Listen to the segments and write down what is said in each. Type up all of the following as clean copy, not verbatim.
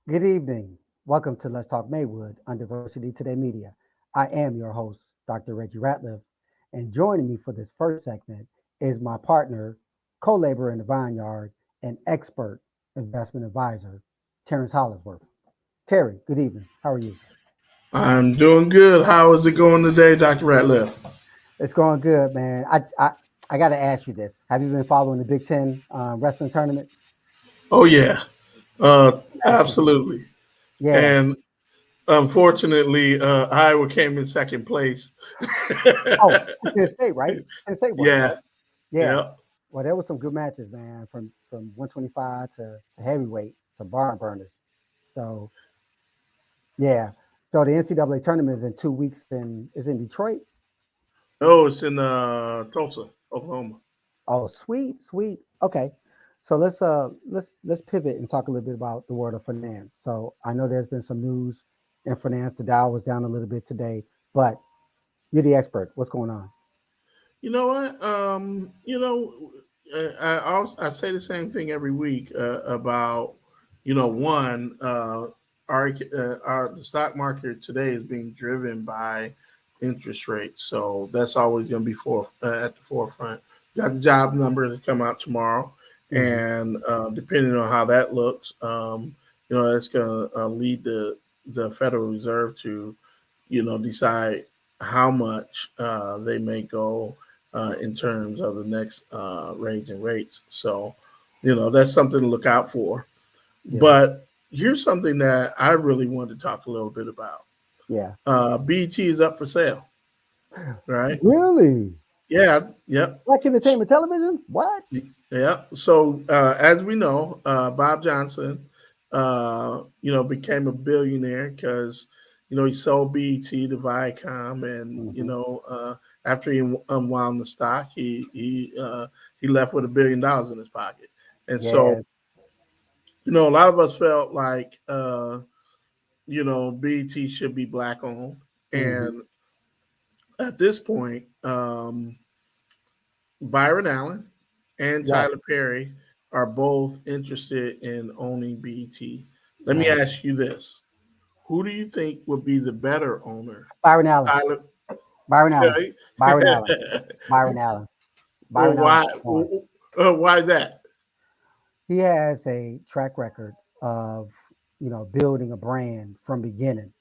Good evening. Welcome to Let's Talk Maywood on Diversity Today Media. I am your host, Dr. Reggie Ratliff, and joining me for this first segment is my partner, co-laborer in the vineyard, and expert investment advisor, Terrence Hollisworth. Terry, good evening. How are you? I'm doing good. How is it going today, Dr. Ratliff? It's going good, man. I got to ask you this. Have you been following the Big Ten wrestling tournament? Oh, yeah, Excellent. absolutely. Yeah. And unfortunately, Iowa came in second place. Oh, Penn State, right? Penn State won, Yeah, right? Yeah. yeah. Well, there was some good matches, man, from 125 to heavyweight, some barn burners. So yeah. So the NCAA tournament is in 2 weeks and is in Detroit. No, it's in Tulsa, Oklahoma. Oh, sweet, sweet. Okay. So let's pivot and talk a little bit about the world of finance. So I know there's been some news in finance. The Dow was down a little bit today, but you're the expert. What's going on? You know what? I say the same thing every week about one our the stock market today is being driven by interest rates, so that's always going to be at the forefront. Got the job numbers that come out tomorrow, Hmm. and depending on how that looks, that's going to lead the Federal Reserve to decide how much they may go in terms of the next raising rates. So, that's something to look out for. Yeah. But here's something that I really wanted to talk a little bit about. Yeah. BT is up for sale, right? Really? Yeah, yep, Like entertainment television? What? yeah. So as we know, Bob Johnson, became a billionaire because he sold BET to Viacom, and Hmm. after he unwound the stock, he left with $1 billion in his pocket, and so Yes. a lot of us felt like BET should be black owned, Hmm. and at this point, Byron Allen and Yes. Tyler Perry are both interested in owning BET. Let me Yes. ask you this. Who do you think would be the better owner? Byron Allen. Tyler. Byron Allen. Okay. Byron Allen. Byron Allen. Well, Byron Allen. Gone. why is that? He has a track record of, building a brand from beginning.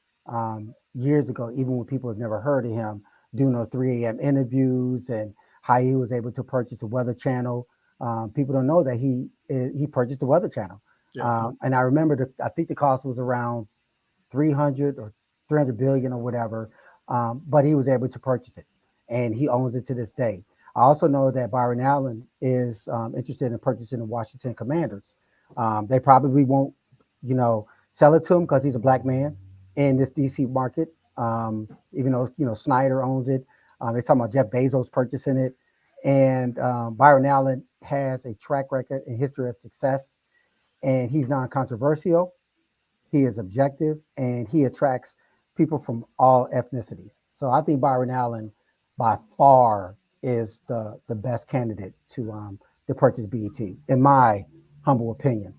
Years ago, even when people have never heard of him, doing those 3 a.m. interviews and how he was able to purchase the Weather Channel. People don't know that he purchased the Weather Channel. Yeah. And I remember I think the cost was around 300 or 300 billion or whatever. But he was able to purchase it and he owns it to this day. I also know that Byron Allen is interested in purchasing the Washington Commanders. They probably won't, sell it to him because he's a black man in this DC market. Even though Snyder owns it, they're talking about Jeff Bezos purchasing it, and Byron Allen has a track record and history of success, and he's non-controversial. He is objective and he attracts people from all ethnicities. So I think Byron Allen, by far, is the best candidate to purchase BET, in my humble opinion.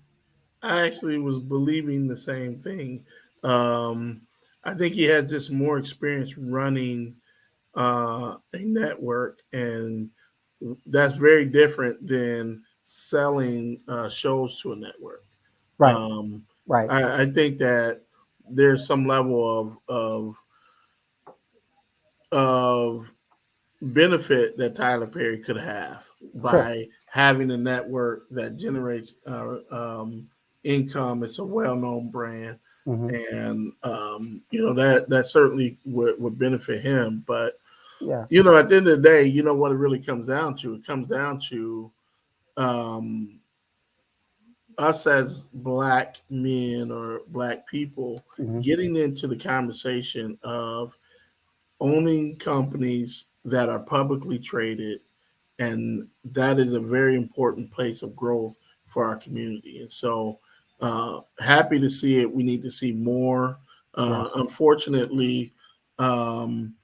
I actually was believing the same thing. Um, I think he has just more experience running a network, and that's very different than selling shows to a network. Right, Um, right, I think that there's some level of benefit that Tyler Perry could have sure. by having a network that generates income. It's a well-known brand, Hmm. and that certainly would benefit him. But Yeah, at the end of the day, what it really comes down to. It comes down to um, us as black men or black people hmm, getting into the conversation of owning companies that are publicly traded, and that is a very important place of growth for our community. And so, happy to see it. We need to see more. yeah, Unfortunately, um,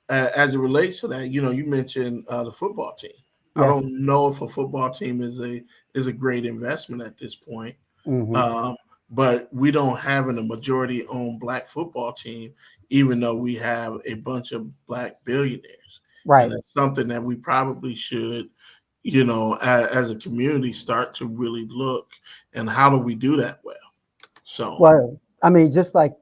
as it relates to that, you mentioned the football team. I yes, don't know if a football team is a great investment at this point. hmm, Um, but we don't have a majority owned black football team, even though we have a bunch of black billionaires. And Right. that's something that we probably should, as a community, start to really look, and how do we do that well? So, Well, I mean, just like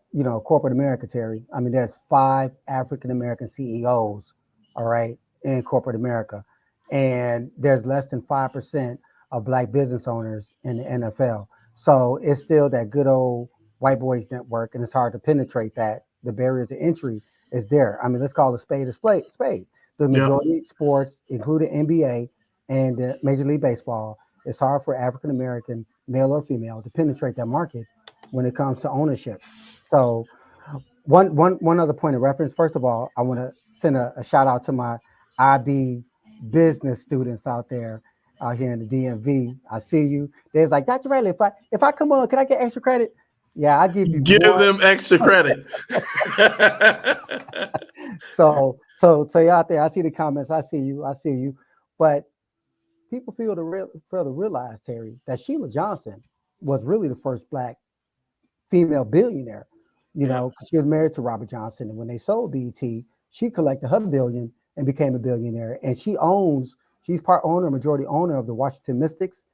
corporate America, Terry. I mean, there's 5 African American CEOs, all right, in corporate America, and there's less than 5% of black business owners in the NFL. So it's still that good old white boys network, and it's hard to penetrate that. The barrier to entry is there. I mean, let's call a spade a spade. The yep, majority of sports, including NBA and Major League Baseball, it's hard for African American, male or female, to penetrate that market when it comes to ownership. So one other point of reference. First of all, I want to send a shout out to my IB business students out there out here in the DMV. I see you. There's like, Dr. Ratliff, if I come on, can I get extra credit? Yeah, I give you give more. them extra credit. So you out there, I see the comments. I see you. I see you. But people fail to realize, Terry, that Sheila Johnson was really the first black female billionaire. Yeah, 'Cause she was married to Robert Johnson, and when they sold BET, she collected her billion and became a billionaire. And she's part owner, majority owner of the Washington Mystics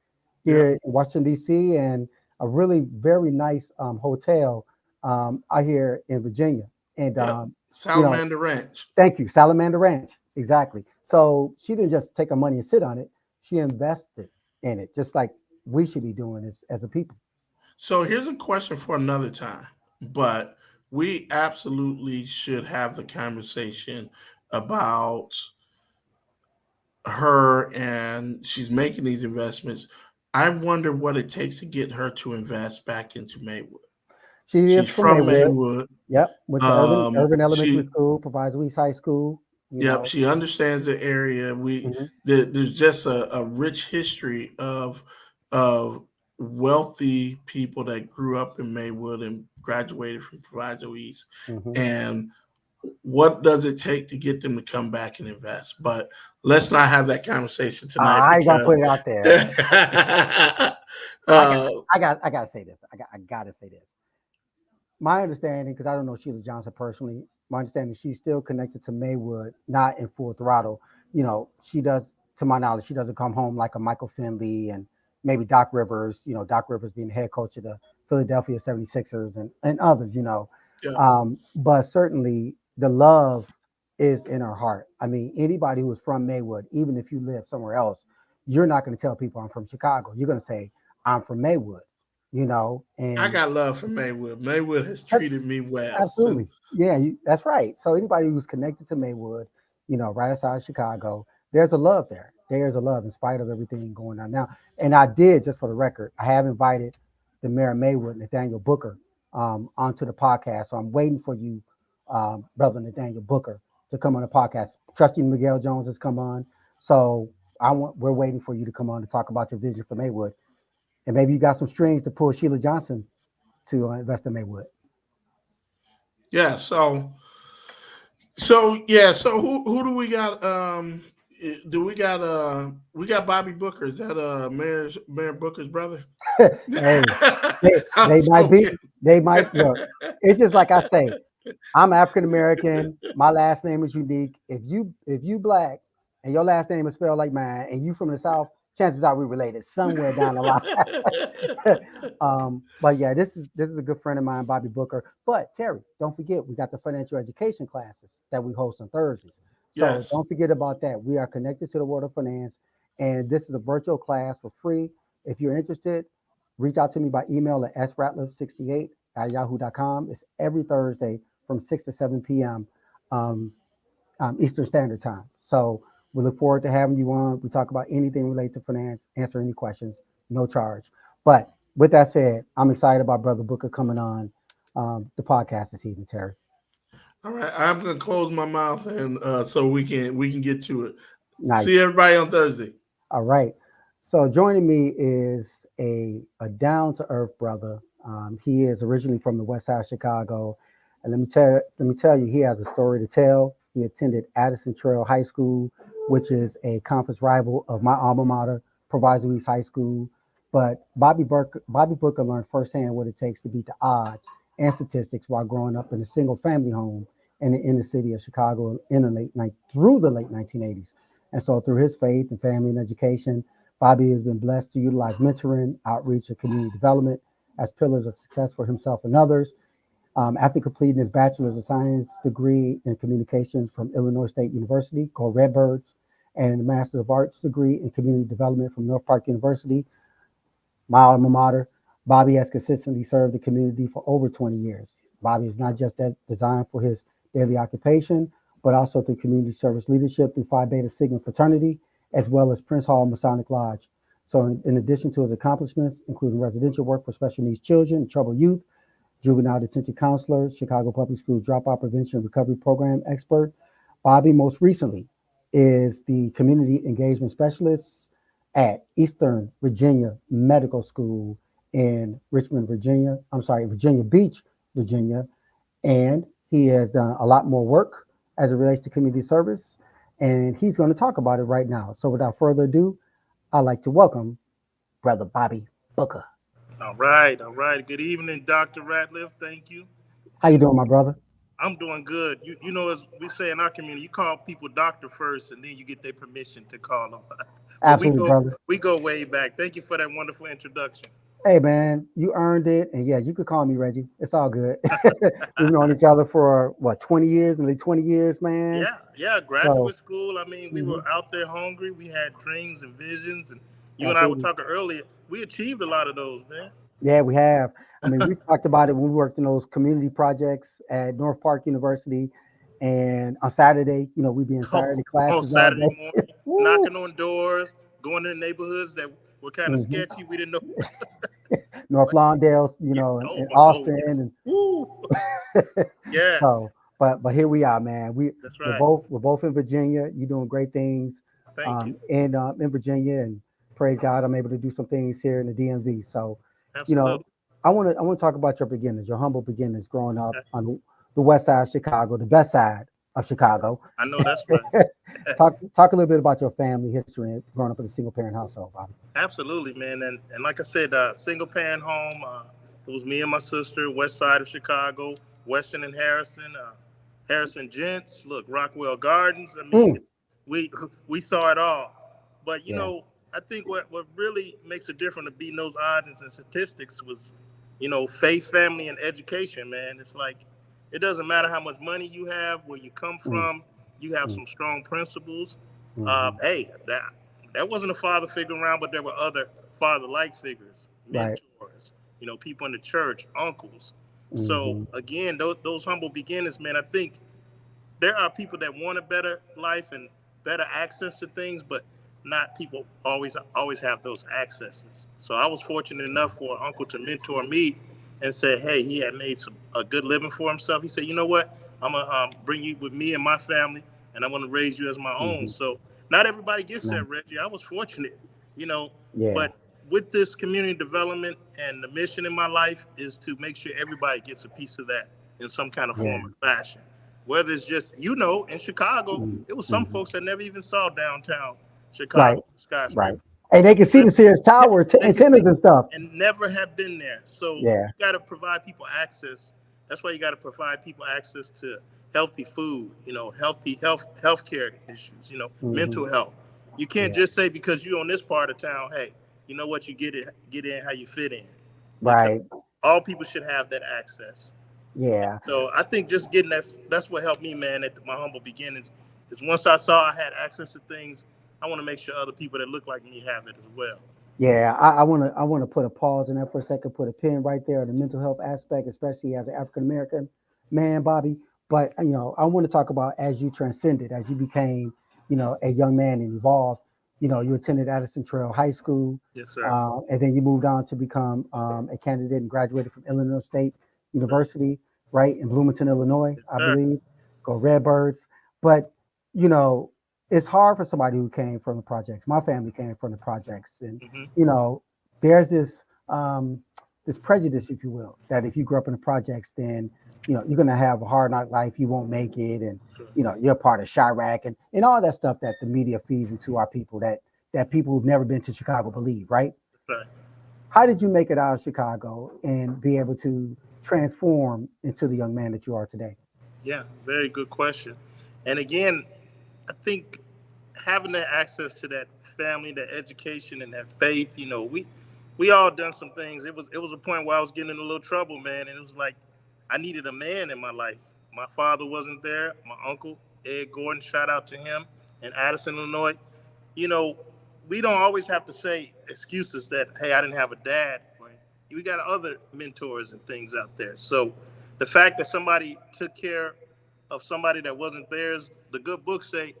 yeah, here in Washington D.C. and a really very nice hotel out here in Virginia. And yeah. you know, Salamander Ranch. thank you, Salamander Ranch, exactly. So she didn't just take her money and sit on it; she invested in it, just like we should be doing as a people. So here's a question for another time, but we absolutely should have the conversation about her, and she's making these investments. I wonder what it takes to get her to invest back into Maywood. She is She's from from Maywood. Maywood. Yep, went to Urban Elementary She School, Proviso East High School. Yep, she understands the area. Mhm, There's just a rich history of wealthy people that grew up in Maywood and graduated from Proviso East. mhm. And what does it take to get them to come back and invest? But let's not have that conversation tonight I ain't gonna because put it out there. I got, uh, I gotta say this. I gotta say this. My understanding, because I don't know Sheila Johnson personally, my understanding she's still connected to Maywood, not in full throttle. She does, to my knowledge, she doesn't come home like a Michael Finley and maybe Doc Rivers, Doc Rivers being the head coach of the Philadelphia 76ers and others. yeah, But certainly the love is in her heart. I mean, anybody who is from Maywood, even if you live somewhere else, you're not going to tell people I'm from Chicago. You're going to say, I'm from Maywood, I and got love for Maywood. Maywood has treated me well. So absolutely. Yeah, that's right. So anybody who's connected to Maywood, right outside Chicago, there's a love there. There's a love in spite of everything going on now. And I did, just for the record, I have invited the mayor of Maywood, Nathaniel Booker, onto the podcast. So I'm waiting for you, brother Nathaniel Booker, to come on the podcast. Trustee Miguel Jones has come on. So we're waiting for you to come on to talk about your vision for Maywood. And maybe you got some strings to pull Sheila Johnson to invest in Maywood. yeah, so who do we got? Do we got Bobby Booker? Is that Mayor Booker's brother? Hey, I'm they might be. joking. They might look. It's just like I say. I'm African American. My last name is unique. If you black and your last name is spelled like mine, and you from the South, chances are we related somewhere down the line. But yeah, this is a good friend of mine, Bobby Booker. But Terry, don't forget we got the financial education classes that we host on Thursdays. So Yes. don't forget about that. We are connected to the world of finance, and this is a virtual class for free. If you're interested, reach out to me by email at sratliff68@yahoo.com. It's every Thursday from 6 to 7 p.m. Um, Eastern Standard Time. So we look forward to having you on. We talk about anything related to finance, answer any questions, no charge. But with that said, I'm excited about Brother Booker coming on the podcast this evening, Terry. All right. I'm gonna close my mouth and so we can get to it. See Nice. everybody on Thursday. All right. So joining me is a down to earth brother. He is originally from the West Side of Chicago, and let me tell you, he has a story to tell. He attended Addison Trail High School, which is a conference rival of my alma mater, Proviso East High School. But Bobby Booker learned firsthand what it takes to beat the odds and statistics while growing up in a single family home in the inner city of Chicago in the through the late 1980s. And so through his faith and family and education, Bobby has been blessed to utilize mentoring, outreach, and community development as pillars of success for himself and others. After completing his bachelor's of science degree in communications from Illinois State University, go Redbirds, and a master of arts degree in community development from North Park University, my alma mater, Bobby has consistently served the community for over 20 years. Bobby is not just designed for his daily occupation, but also through community service leadership through Phi Beta Sigma fraternity, as well as Prince Hall Masonic Lodge. So, in addition to his accomplishments, including residential work for special needs children and troubled youth, juvenile detention counselor, Chicago Public School dropout prevention and recovery program expert, Bobby most recently is the community engagement specialist at Eastern Virginia Medical School in Richmond, Virginia. I'm sorry, Virginia Beach, Virginia. And he has done a lot more work as it relates to community service. And he's going to talk about it right now. So without further ado, I'd like to welcome Brother Bobby Booker. All right, all right. Good evening, Dr. Ratliff. Thank you. How you And doing, my brother? I'm doing good. You know, as we say in our community, you call people doctor first, and then you get their permission to call them. But we Absolutely, go brother. we go way back. Thank you for that wonderful introduction. Hey, man, you earned it. And yeah, you could call me Reggie. It's all good. We've known each other for what, 20 years, nearly 20 years, man. Yeah, yeah. So, Graduate school. I mean, we mhm, were out there hungry. We had dreams and visions, and you and I were absolutely. talking earlier. We achieved a lot of those, man. Yeah, we have. I mean, we talked about it when we worked in those community projects at North Park University. And on Saturday, we'd be in Saturday On classes all Saturday day. morning, Woo! knocking on doors, going to the neighborhoods that were kind of Hmm. sketchy. We didn't know. North But Lawndale, yeah, and oh yes. Austin, Woo. and Yes, so, but here we are, man. that's We're right. both in Virginia. You're doing great things, Thank you. in Virginia, and praise God, I'm able to do some things here in the DMV. So, you know, Absolutely. I want to talk about your beginnings, your humble beginnings, growing up Okay. on the west side of Chicago, the best side of Chicago. I know that's right. Talk a little bit about your family history and growing up in a single parent household, Bobby. Absolutely, man. And like I said, single parent home. It was me and my sister, west side of Chicago, Western and Harrison, Harrison Gents. Look, Rockwell Gardens. I mean, Mm, we we saw it all. But yeah. I think what really makes it different to beating those odds and statistics was, faith, family, and education. Man, it's like it doesn't matter how much money you have, where you come Mm, from. You have mm, some strong principles. hmm. Hey, that wasn't a father figure around, but there were other father-like figures, Right. mentors. People in the church, uncles. So Hmm. again, those humble beginnings, man. I think there are people that want a better life and better access to things, but not people always have those accesses. So I was fortunate enough for uncle to mentor me and say, hey, he had made a good living for himself. He said, you know what, I'm gonna bring you with me and my family, and I'm gonna raise you as my own. Hmm. So not everybody gets that, Nice. Reggie. I was fortunate, you know, Yeah. but with this community development and the mission in my life is to make sure everybody gets a piece of that in some kind of Yeah. form or fashion. Whether it's just, in Chicago, Mm, it was some hmm. folks that never even saw downtown Right. Chicago Right. skyscraper. Hey, they can see the Sears Yeah, Tower they can see antennas and stuff. and never have been there. So Yeah. you got to provide people access. That's why you got to provide people access to healthy food, healthy healthcare issues, Hmm. mental health. You can't Yeah. just say because you're on this part of town, hey, you know what, you get in how you fit in, because Right. all people should have that access. Yeah. So I think just getting that's what helped me, man, at my humble beginnings. Is once I saw I had access to things, I want to make sure other people that look like me have it as well. Yeah, I want to put a pause in there for a second, put a pin right there on the mental health aspect, especially as an African American man, Bobby. But I want to talk about as you transcended, as you became, a young man and evolved. You attended Addison Trail High School, Yes, sir. and then you moved on to become a candidate and graduated from Illinois State University, right in Bloomington, Illinois, Yes, I sir. believe. Go Redbirds. But you know, it's hard for somebody who came from the projects. My family came from the projects, and Hmm. you know, there's um, this prejudice, if you will, that if you grew up in the projects, then you're gonna have a hard knock life. You won't make it, and Sure. you're part of Chirac and all that stuff that the media feeds into our people that people who've never been to Chicago believe, right? That's right. how did you make it out of Chicago and be able to transform into the young man that you are today? Yeah, very good question. And again, I think having that access to that family, that education, and that faith, we all done some things. It was a point where I was getting in a little trouble, man, and it was like I needed a man in my life. My father wasn't there. My uncle Ed Gordon, shout out to him in Addison, Illinois. You know, we don't always have to say excuses that hey, I didn't have a dad. Right? We got other mentors and things out there. So the fact that somebody took care of somebody that wasn't theirs, the good books say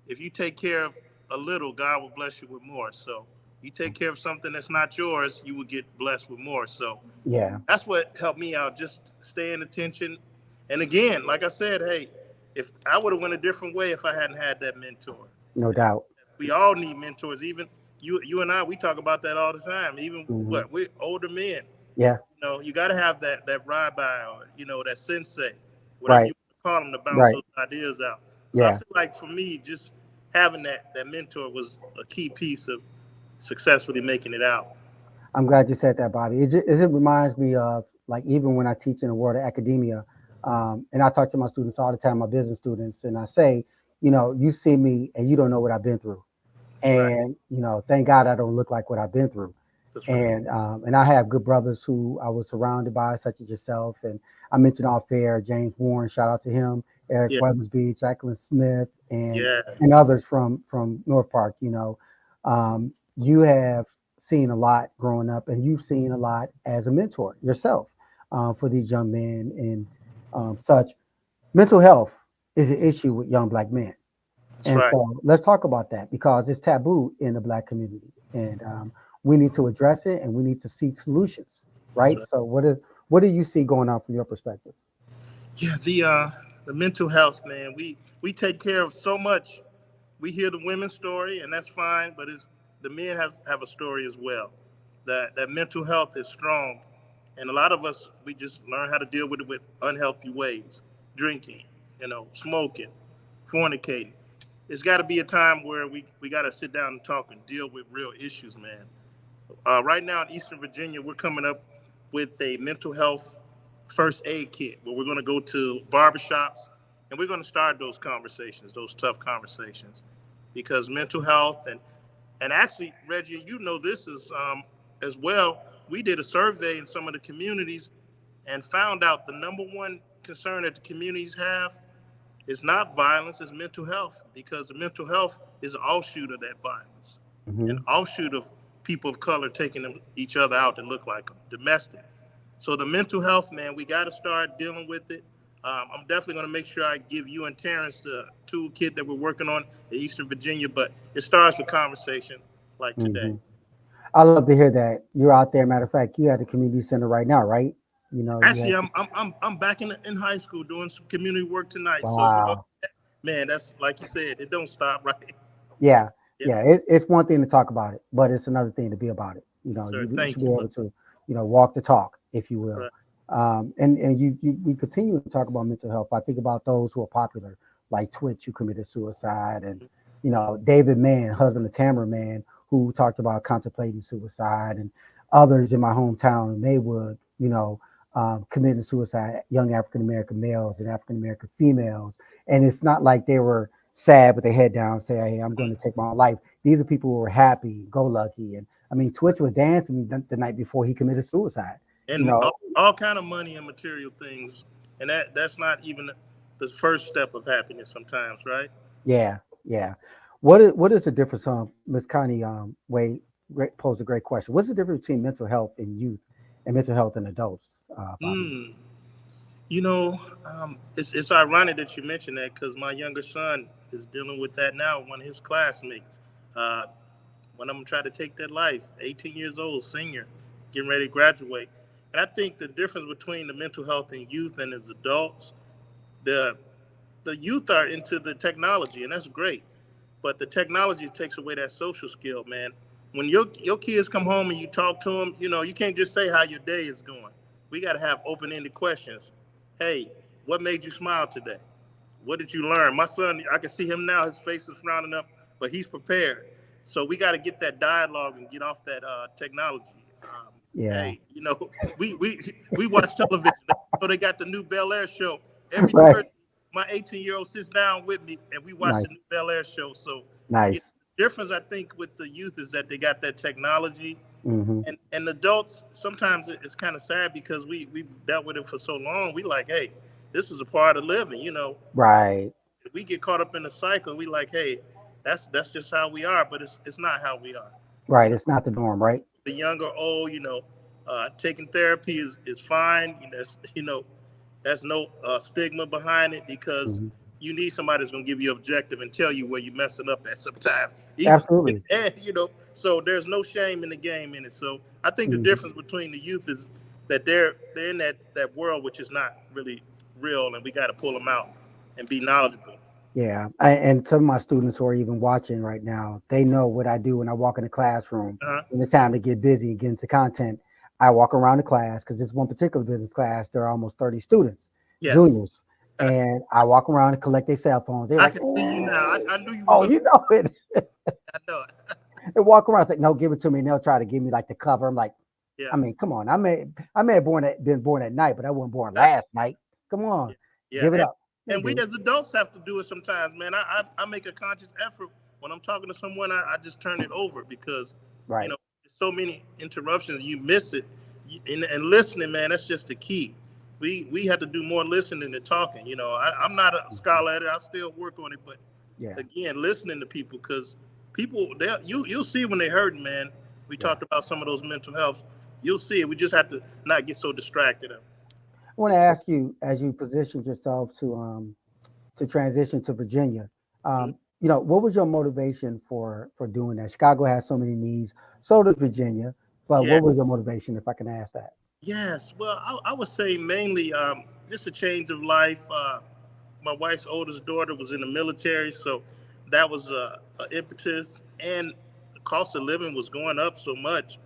if you take care of a little, God will bless you with more. So you take care of something that's not yours, you will get blessed with more. So Yeah, that's what helped me out, just staying attention. And again, like I said, hey, if I would have went a different way if I hadn't had that mentor. no doubt. We all need mentors. Even you and I, we talk about that all the time. Even Hmm. what we're older men. Yeah, You got to have that rabbi or that sensei, whatever right, you call them, to bounce right. those ideas out. So I Yeah. feel like for me, just having that mentor was a key piece of successfully making it out. I'm glad you said that, Bobby. It reminds me of like even when I teach in the world of academia, and I talk to my students all the time, my business students, and I say, you see me and you don't know what I've been through, Right. and thank God I don't look like what I've been through, That's right. and I have good brothers who I was surrounded by, such as yourself, and I mentioned off air James Warren, shout out to him, Eric Yeah. Weathersby, Jacqueline Smith, and Yes. others from North Park. You have seen a lot growing up, and you've seen a lot as a mentor yourself for these young men and such. Mental health is an issue with young black men, That's and right. so let's talk about that because it's taboo in the black community, and we need to address it, and we need to seek solutions. That's Right. right. So what do you see going on from your perspective? Yeah. The mental health, man. We take care of so much. We hear the women's story, and that's fine, but it's the men have a story as well. That mental health is strong, and a lot of us we just learn how to deal with it with unhealthy ways, drinking, smoking, fornicating. It's got to be a time where we got to sit down and talk and deal with real issues, man. Right now in Eastern Virginia, we're coming up with a mental health first aid kit where we're going to go to barbershops and we're going to start those conversations, those tough conversations, because mental health and actually, Reggie, this is as well. We did a survey in some of the communities and found out the number one concern that the communities have is not violence, it's mental health, because the mental health is an offshoot of that violence, an Hmm. offshoot of people of color taking each other out that look like them, domestic. So the mental health, man, we got to start dealing with it. I'm definitely going to make sure I give you and Terrence the toolkit that we're working on in Eastern Virginia, but it starts with conversation like today. Hmm. I love to hear that you're out there. Matter of fact, you at the community center right now, right? You Actually, have. I'm back in high school doing some community work tonight. So Wow. man, that's like you said, it don't stop, right? Yeah, Yeah, yeah. It's one thing to talk about it, but it's another thing to be about it. sir. You should Thank be you, able brother. to, walk the talk, if you will. Right. And we continue to talk about mental health. I think about those who are popular, like Twitch, who committed suicide, and David Mann, husband of Tamara Mann, who talked about contemplating suicide, and others in my hometown in Maywood, committing suicide, young African American males and African American females. And it's not like they were sad with their head down, say, "Hey, I'm going to take my own life." These are people who were happy, go lucky, and I mean, Twitch was dancing the night before he committed suicide. You And know, all kind of money and material things, and that's not even the first step of happiness sometimes, right? yeah, yeah. What is the difference? Miss Connie, posed a great question. What's the difference between mental health in youth and mental health in adults, Bobby? Hmm. It's ironic that you mentioned that because my younger son is dealing with that now. One of his classmates, uh, one of them tried to take their life. 18 years old, senior, getting ready to graduate. And I think the difference between the mental health in youth and as adults, the the youth are into the technology, and that's great. But the technology takes away that social skill, man. When your kids come home and you talk to them, you can't just say how your day is going. We got to have open ended questions. Hey, what made you smile today? What did you learn? My son, I can see him now. His face is frowning up, but he's prepared. So we got to get that dialogue and get off that technology. Yeah. Hey, we watch television. So they got the new Bel Air show every Right. Thursday. My 18-year-old sits down with me, and we watch the Nice. new Bel Air show. So, Nice. the difference I think with the youth is that they got that technology, Hmm. and adults sometimes it's kind of sad because we've dealt with it for so long. We like, hey, this is a part of living. Right. We get caught up in the cycle. We like, hey, that's just how we are, but it's not how we are. You Right. know, It's not the norm, right? the young or old, taking therapy is fine. There's no stigma behind it because Hmm. you need somebody that's gonna give you objective and tell you where you're messing up at sometimes. Even Absolutely. and so there's no shame in the game in it. So I think the Hmm. difference between the youth is that they're in that world which is not really real, and we got to pull them out and be knowledgeable. Yeah. And some of my students who are even watching right now, they know what I do when I walk in the classroom. Uh-huh. When it's time to get busy and get into content, I walk around the class because this one particular business class, there are almost 30 students, Yes, juniors. And I walk around and collect their cell phones. They're I like, can see you now. oh, I knew you were oh, gonna. you know it. I know it. They walk around, it's like, no, give it to me. And they'll try to give me like the cover. I'm like, Yeah, I mean, come on. I may have been born at night, but I wasn't born last night. Come on, yeah, give it up. They and we do. as adults have to do it sometimes, man. I make a conscious effort when I'm talking to someone. I just turn it over because you Right. know there's so many interruptions. You miss it, and listening, man. That's just the key. We have to do more listening than talking. I'm not a Mhm. scholar at it. I still work on it, but Yeah. again, listening to people because people you'll see when they hurting, man. We Yeah. talked about some of those mental health. You'll see it. We just have to not get so distracted. I want to ask you, as you positioned yourself to transition to Virginia, Mhm. what was your motivation for doing that? Chicago has so many needs, so does Virginia. But Yeah. what was your motivation, if I can ask that? Yes, well, I would say mainly just a change of life. My wife's oldest daughter was in the military, so that was a impetus. And the cost of living was going up so much.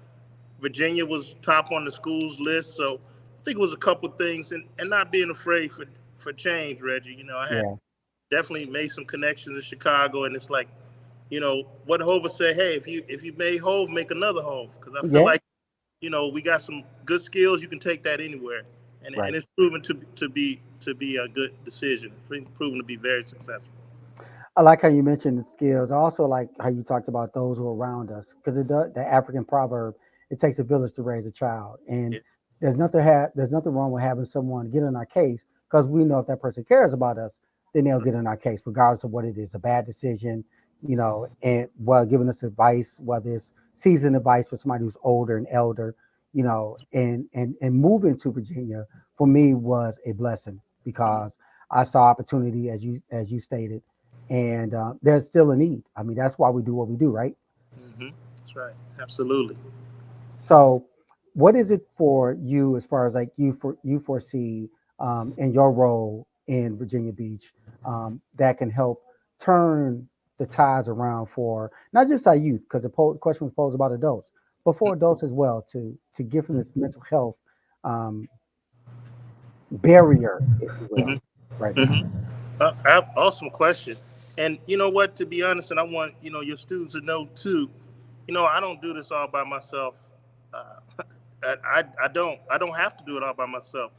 Virginia was top on the schools list, so I think it was a couple of things, and not being afraid for change, Reggie. I had Yeah. definitely made some connections in Chicago, and it's like, what Hova said, hey, if you made Hove, make another Hove, because I feel Yeah. like we got some good skills. You can take that anywhere, and Right. it's proven to be a good decision. It's proven to be very successful. I like how you mentioned the skills. I also like how you talked about those who are around us, because the African proverb, it takes a village to raise a child, and Yeah. there's nothing wrong with having someone get in our case, because we know if that person cares about us, then they'll get in our case, regardless of what it is, a bad decision, and while giving us advice, whether it's seasoned advice for somebody who's older and elder, and moving to Virginia for me was a blessing Mhm. because I saw opportunity, as you stated, and there's still a need. I mean, that's why we do what we do, right? That's right. Absolutely. So, what is it for you as far as like you foresee in your role in Virginia Beach that can help turn the tides around for not just our youth, because the question was posed about adults, but for adults as well to give them this mental health um, barrier, if you will, hmm right now. hmm Awesome question. And you know what? To be honest, and I want your students to know too. I don't do this all by myself. Uh, I don't have to do it all by myself.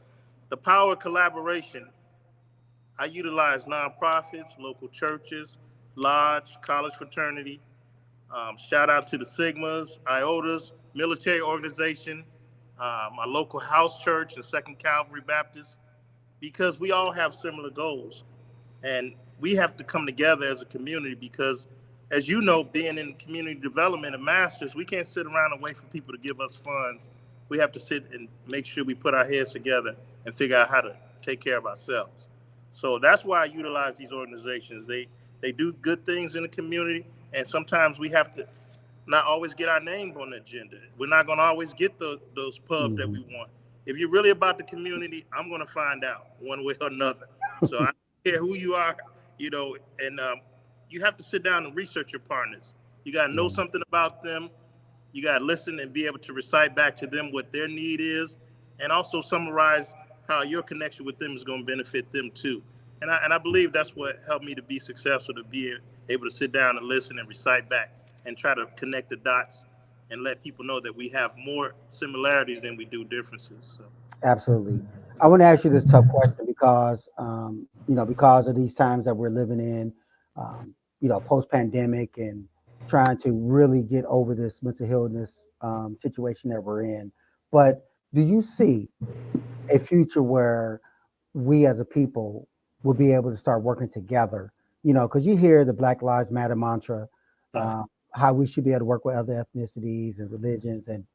The power of collaboration. I utilize nonprofits, local churches, lodge, college fraternity. Shout out to the Sigmas, Iotas, military organization, my local house church and Second Calvary Baptist, because we all have similar goals. And we have to come together as a community because, as you know, being in community development and masters, we can't sit around and wait for people to give us funds. We have to sit and make sure we put our heads together and figure out how to take care of ourselves. So that's why I utilize these organizations. They do good things in the community, and sometimes we have to not always get our name on the agenda. We're not going to always get those pubs that Hmm. we want. If you're really about the community, I'm going to find out one way or another. So I don't care who you are, and you have to sit down and research your partners. You got to know Yeah. something about them. You got to listen and be able to recite back to them what their need is, and also summarize how your connection with them is going to benefit them too. And I believe that's what helped me to be successful, to be able to sit down and listen and recite back and try to connect the dots and let people know that we have more similarities than we do differences. So. Absolutely. I want to ask you this tough question because, because of these times that we're living in, post pandemic and trying to really get over this mental illness situation that we're in. But do you see a future where we as a people will be able to start working together? Because you hear the Black Lives Matter mantra, Right. uh, how we should be able to work with other ethnicities and religions and,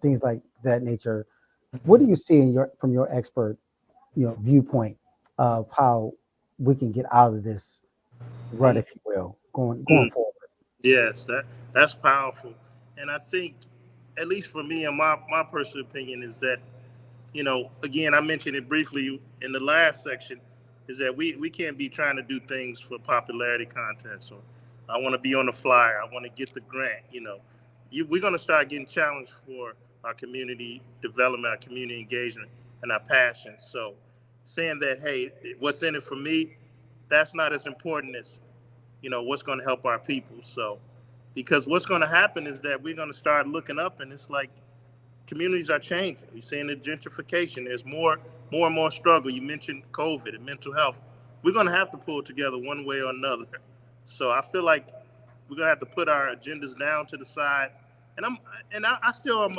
things like that nature. What do you see from your expert, viewpoint of how we can get out of this rut, Mm, if you will, going mm, forward? yes, that's powerful, and I think, at least for me and my personal opinion, is that, again, I mentioned it briefly in the last section, is that we can't be trying to do things for popularity contests, or I want to be on the flyer, I want to get the grant. We're going to start getting challenged for our community development, our community engagement, and our passion. So, saying that, hey, what's in it for me, that's not as important as what's going to help our people. So, because what's going to happen is that we're going to start looking up, and it's like communities are changing. We're seeing the gentrification. There's more and more struggle. You mentioned COVID and mental health. We're going to have to pull together one way or another. So I feel like we're going to have to put our agendas down to the side. And I still am,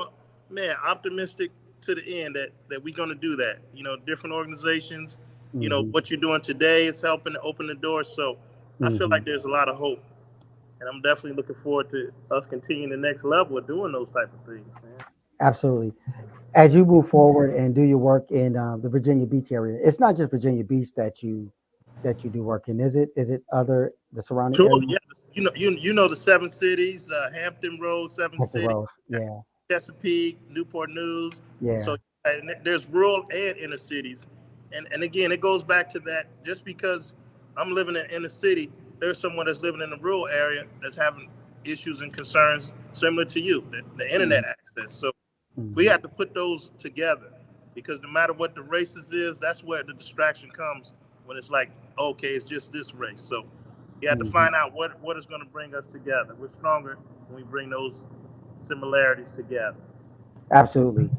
man, optimistic to the end that we're going to do that. Different organizations. Hmm. What you're doing today is helping to open the door. So I feel Hmm. like there's a lot of hope, and I'm definitely looking forward to us continuing the next level of doing those type of things, man. Absolutely. As you move forward and do your work in the Virginia Beach area, it's not just Virginia Beach that you do work in, is it? Is it other the surrounding Sure, area? yeah. You know the seven cities, Hampton Road, Seven Like the City, Rose? Yeah, Chesapeake, Newport News. yeah. So there's rural and inner cities, and again, it goes back to that. Just because I'm living in inner city, there's someone that's living in a rural area that's having issues and concerns similar to you, the internet Hmm. access. So we Hmm. have to put those together, because no matter what the races is, that's where the distraction comes, when it's like, okay, it's just this race. So you have to Hmm. find out what is going to bring us together. We're stronger when we bring those similarities together. Absolutely.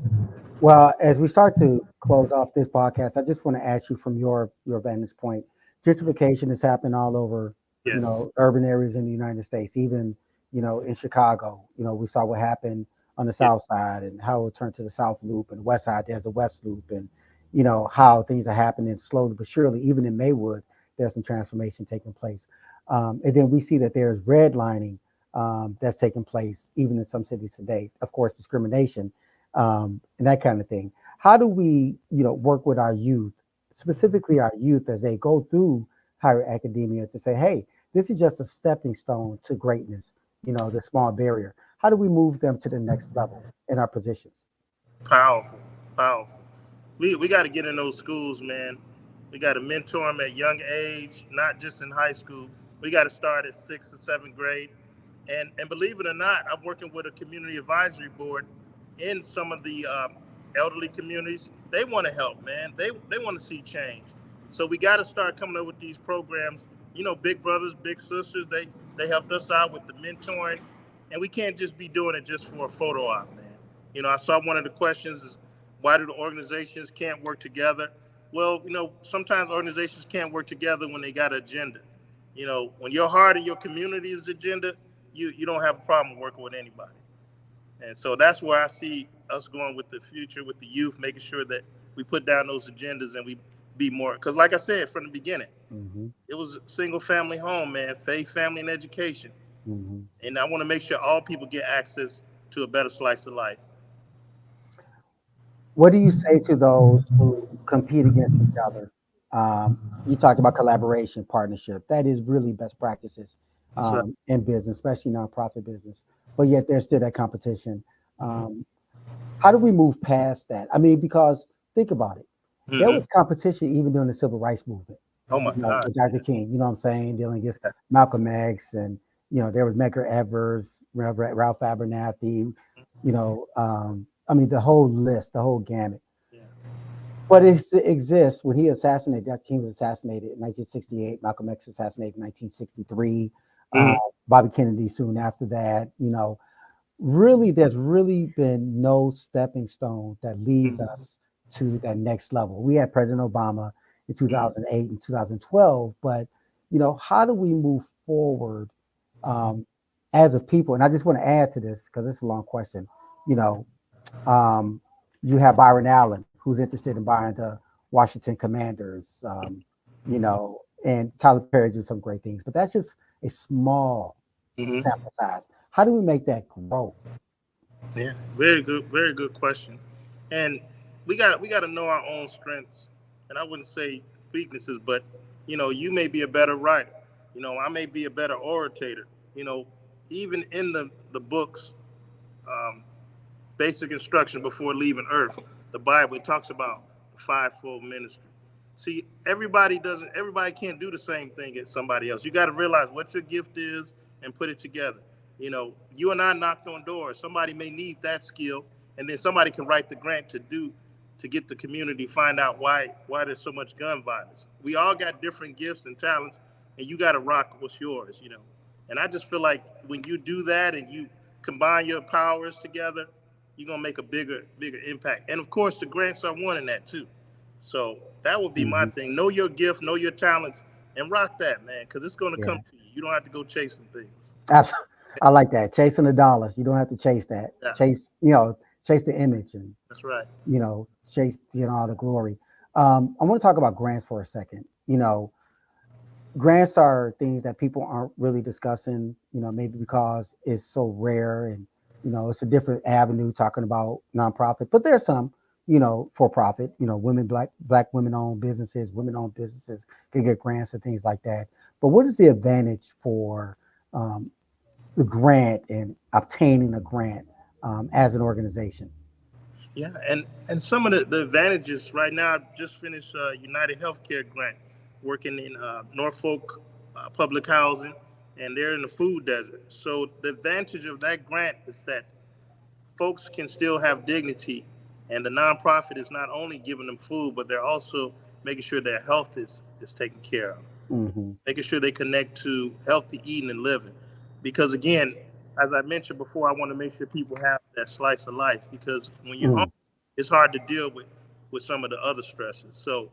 Well, as we start to close off this podcast, I just want to ask you from your vantage point. Gentrification is happening all over, Yes. urban areas in the United States, even, in Chicago. We saw what happened on the Yeah. South Side and how it turned to the South Loop and the West Side. There's the West Loop, and how things are happening slowly but surely. Even in Maywood, there's some transformation taking place, and then we see that there's redlining that's taking place even in some cities today. Of course, discrimination and that kind of thing. How do we, work with our youth, specifically our youth, as they go through higher academia to say, hey, this is just a stepping stone to greatness, the small barrier. How do we move them to the next level in our positions? Powerful, powerful. We got to get in those schools, man. We got to mentor them at young age, not just in high school. We got to start at sixth or seventh grade. And believe it or not, I'm working with a community advisory board in some of the elderly communities. They want to help, man. They want to see change. So we got to start coming up with these programs. Big brothers, big sisters. They helped us out with the mentoring, and we can't just be doing it just for a photo op, man. I saw one of the questions is, why do the organizations can't work together? Well, sometimes organizations can't work together when they got an agenda. When your heart and your community's agenda, you don't have a problem working with anybody. And so that's where I see us going with the future, with the youth, making sure that we put down those agendas and we be more. Because, like I said from the beginning, Hmm. it was a single family home, man, faith, family, and education. Hmm. And I want to make sure all people get access to a better slice of life. What do you say to those who compete against each other? You talked about collaboration, partnership. That is really best practices That's right. in business, especially nonprofit business. But yet there's still that competition. Um, how do we move past that? I mean, because think about it. There Mm-hmm. was competition even during the civil rights movement, Oh my God. with Dr. King, you know what I'm saying, dealing against Malcolm X, and, there was Medgar Evers, Ralph Abernathy, I mean, the whole list, the whole gamut. Yeah. But it exists when he assassinated, Dr. King was assassinated in 1968, Malcolm X assassinated in 1963, uh, Mm-hmm. Bobby Kennedy soon after that, really, there's really been no stepping stone that leads Mhm. us to that next level. We had President Obama in Mhm. 2008 and 2012, but how do we move forward um, as a people? And I just want to add to this because it's a long question. You know, um, you have Byron Allen, who's interested in buying the Washington Commanders. And Tyler Perry did some great things, but that's just a small Mhm. sample size. How do we make that grow? Yeah, very good question. And we got to know our own strengths, and I wouldn't say weaknesses, but you may be a better writer. I may be a better orator. You know, even in the books, um, basic instruction before leaving Earth, the Bible, it talks about the fivefold ministry. See, everybody can't do the same thing as somebody else. You got to realize what your gift is and put it together. You and I knocked on doors. Somebody may need that skill, and then somebody can write the grant to get the community find out why there's so much gun violence. We all got different gifts and talents, and you got to rock what's yours. And I just feel like when you do that and you combine your powers together, you're gonna make a bigger impact. And of course, the grants are one in that too. So that would be my Hmm. thing. Know your gift, know your talents, and rock that, man, because it's gonna come Yeah, to you. You don't have to go chasing things. absolutely. I like that. Chasing the dollars. You don't have to chase that. Yeah, Chase the image and that's right. chase all the glory. I want to talk about grants for a second. Grants are things that people aren't really discussing. Maybe because it's so rare and it's a different avenue talking about nonprofit, but there's some for profit. Women, black women owned businesses, women owned businesses can get grants and things like that. But what is the advantage for um, the grant and obtaining a grant as an organization? Yeah, and some of the advantages right now. I just finished United Healthcare grant, working in Norfolk public housing, and they're in the food desert. So the advantage of that grant is that folks can still have dignity, and the nonprofit is not only giving them food, but they're also making sure their health is taken care of, Hmm. making sure they connect to healthy eating and living. Because again, as I mentioned before, I want to make sure people have that slice of life. Because when you're home, Mm. it's hard to deal with some of the other stresses. So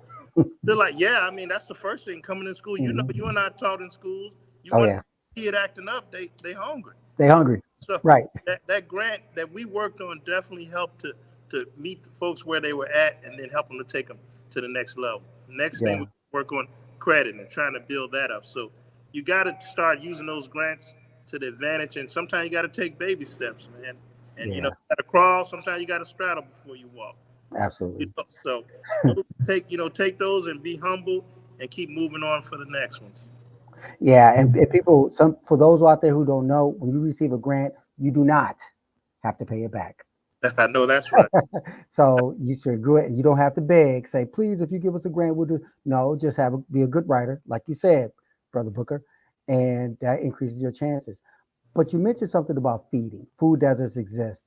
they're like, yeah, I mean, that's the first thing coming in school. Hmm. You and I taught in schools. You Oh want yeah, a kid acting up, they hungry. they hungry, So right? that grant that we worked on definitely helped to meet the folks where they were at, and then help them to take them to the next level. Next thing we Yeah, work on credit and trying to build that up. So you got to start using those grants to the advantage, and sometimes you got to take baby steps, man. And you yeah, got to crawl. Sometimes you got to straddle before you walk. absolutely. So take those and be humble and keep moving on for the next ones. Yeah, and people, some for those out there who don't know, when you receive a grant, you do not have to pay it back. I know that's right. So you should go. You don't have to beg. Say, please, if you give us a grant, we'll do. No, just be a good writer, like you said, Brother Booker, and that increases your chances. But you mentioned something about feeding. Food deserts exist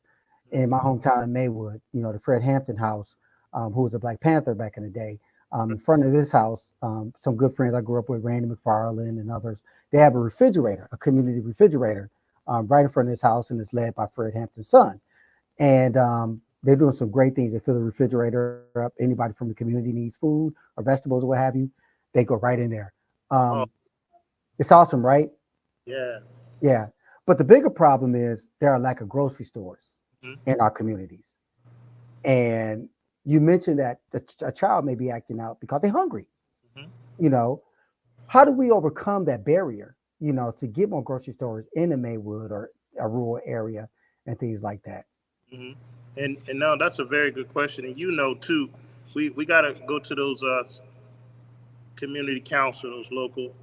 in my hometown in Maywood. The Fred Hampton House, who was a Black Panther back in the day. In front of this house, some good friends I grew up with, Randy McFarland and others, they have a refrigerator, a community refrigerator, right in front of this house, and it's led by Fred Hampton's son. And they're doing some great things. They fill the refrigerator up. Anybody from the community needs food or vegetables or what have you, they go right in there. Oh Um, it's awesome, right? yes. Yeah. But the bigger problem is there are lack of grocery stores Mhm. in our communities. And you mentioned that a child may be acting out because they're hungry. Mhm. You know, how do we overcome that barrier, to get more grocery stores in the Maywood or a rural area and things like that? Hmm. And now that's a very good question. And too, we got to go to those community council, those local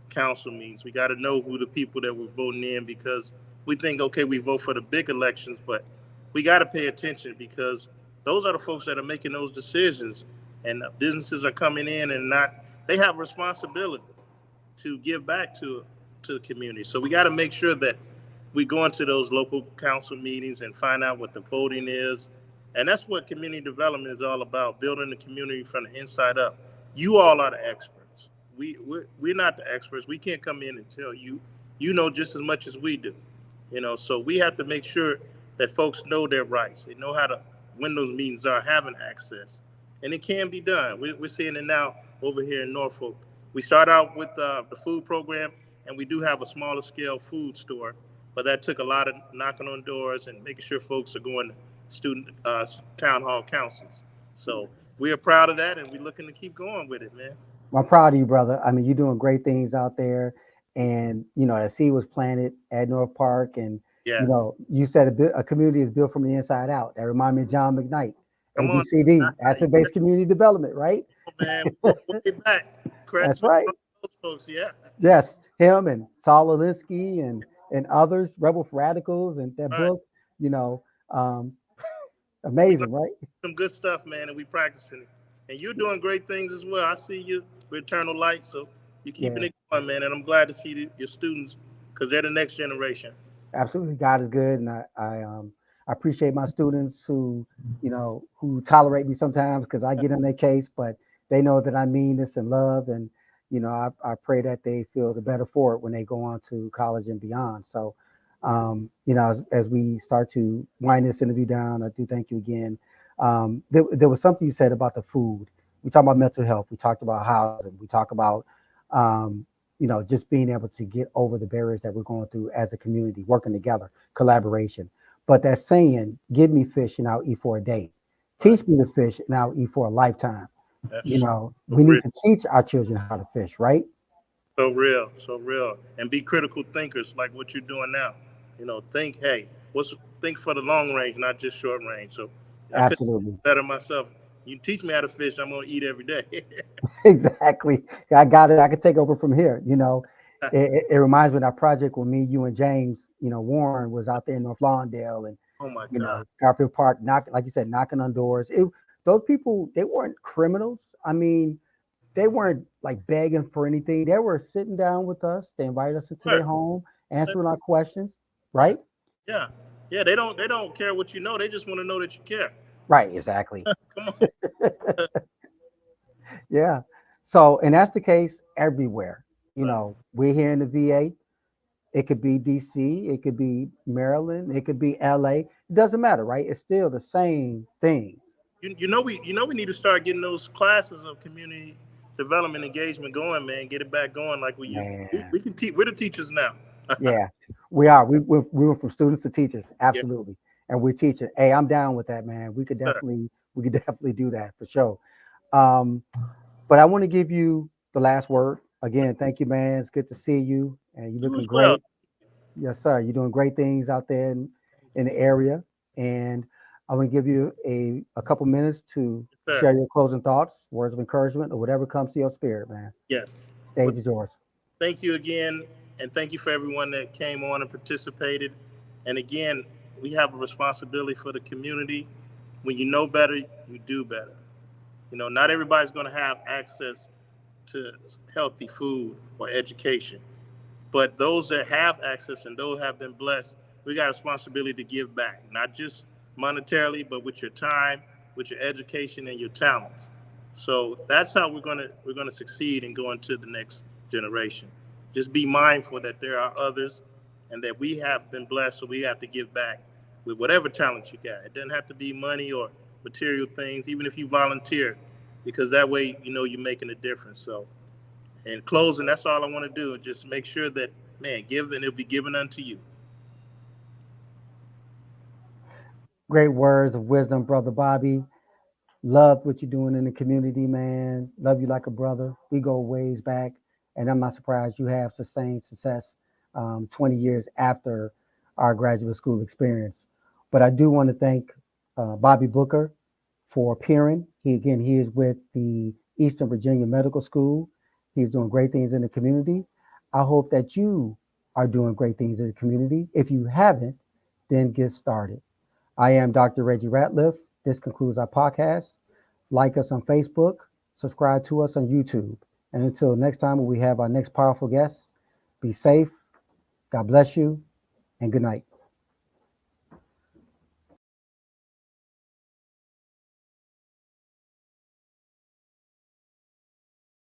council meetings. We got to know who the people that we're voting in, because we think, okay, we vote for the big elections, but we got to pay attention, because those are the folks that are making those decisions, and businesses are coming in and not. They have responsibility to give back to the community. So we got to make sure that we go into those local council meetings and find out what the voting is. And that's what community development is all about, building the community from the inside up. You all are the experts. We're not the experts. We can't come in and tell you. You know just as much as we do. So we have to make sure that folks know their rights. They know how to when those meetings are, having access, and it can be done. We're seeing it now over here in Norfolk. We start out with the food program, and we do have a smaller scale food store, but that took a lot of knocking on doors and making sure folks are going to student town hall councils. So we are proud of that, and we're looking to keep going with it, man. I'm proud of you, brother. I mean, you're doing great things out there, and the seed was planted at North Park, and Yes. you said a community is built from the inside out. That reminded me of John McKnight, Come on. ABCD, Asset-Based Community Development, right? Man, we go way back. That's Craftsman, right. those folks, yeah. Yes, him and Saul Alinsky and others, Rebel Radicals, and that Right. book. You know, um, We learned amazing, right? some good stuff, man, and we practicing it. And you're doing great things as well. I see you with Eternal Light, so you're keeping Yeah. it going, man. And I'm glad to see your students because they're the next generation. Absolutely, God is good, and I appreciate my students who tolerate me sometimes because I get in their case, but they know that I mean this in love, and I pray that they feel the better for it when they go on to college and beyond. So, as we start to wind this interview down, I do thank you again. There was something you said about the food. We talked about mental health. We talked about housing. We talk about um, just being able to get over the barriers that we're going through as a community, working together, collaboration. But that saying, give me fish and I'll eat for a day. Right. Teach me to fish and I'll eat for a lifetime. That's so We need real, to teach our children how to fish, right? so real, so real. And be critical thinkers like what you're doing now. Think, hey, think for the long range, not just short range. So I could Absolutely. better myself. You teach me how to fish, I'm gonna eat every day. Exactly. I got it. I could take over from here. It reminds me of that project with me, you, and James, Warren was out there in North Lawndale, and Oh my God. Garfield Park, like you said, knocking on doors. Those people, they weren't criminals. I mean, they weren't like begging for anything. They were sitting down with us. They invited us into their Right. home, answering our questions. Right. Right? Yeah. Yeah. They don't care what you know. They just want to know that you care. Right. Exactly. Come on. Yeah. So, and that's the case everywhere. Right. We're here in the VA. It could be DC. It could be Maryland. It could be LA. It doesn't matter, right? It's still the same thing. We need to start getting those classes of community development engagement going, man. Get it back going like we used to. Man. We can teach. We're the teachers now. Yeah, we are. We went from students to teachers, Yeah, absolutely, and we're teaching. Hey, I'm down with that, man. sir. We could definitely do that for sure. Um, but I want to give you the last word again. Thank you, man. It's good to see you, and you're You looking as well. great. Yes, sir. You're doing great things out there in the area, and I want to give you a couple minutes to Yes, share sir. your closing thoughts, words of encouragement, or whatever comes to your spirit, man. Yes. Well, Stage is yours. thank you again, and thank you for everyone that came on and participated. And again, we have a responsibility for the community. When you know better, you do better. Not everybody's going to have access to healthy food or education. But those that have access and those have been blessed, we got a responsibility to give back, not just monetarily, but with your time, with your education and your talents. So that's how we're gonna succeed and go into the next generation. Just be mindful that there are others and that we have been blessed, so we have to give back with whatever talent you got. It doesn't have to be money or material things, even if you volunteer, because that way you're making a difference. So in closing, that's all I want to do. Just make sure that, man, give and it'll be given unto you. Great words of wisdom, brother Bobby. Love what you're doing in the community, man. Love you like a brother. We go ways back, and I'm not surprised you have sustained success 20 years after our graduate school experience. But I do want to thank Bobby Booker for appearing. He is with the Eastern Virginia Medical School. He's doing great things in the community. I hope that you are doing great things in the community. If you haven't, then get started. I am Dr. Reggie Ratliff. This concludes our podcast. Like us on Facebook, subscribe to us on YouTube. And until next time when we have our next powerful guest, be safe. God bless you and good night.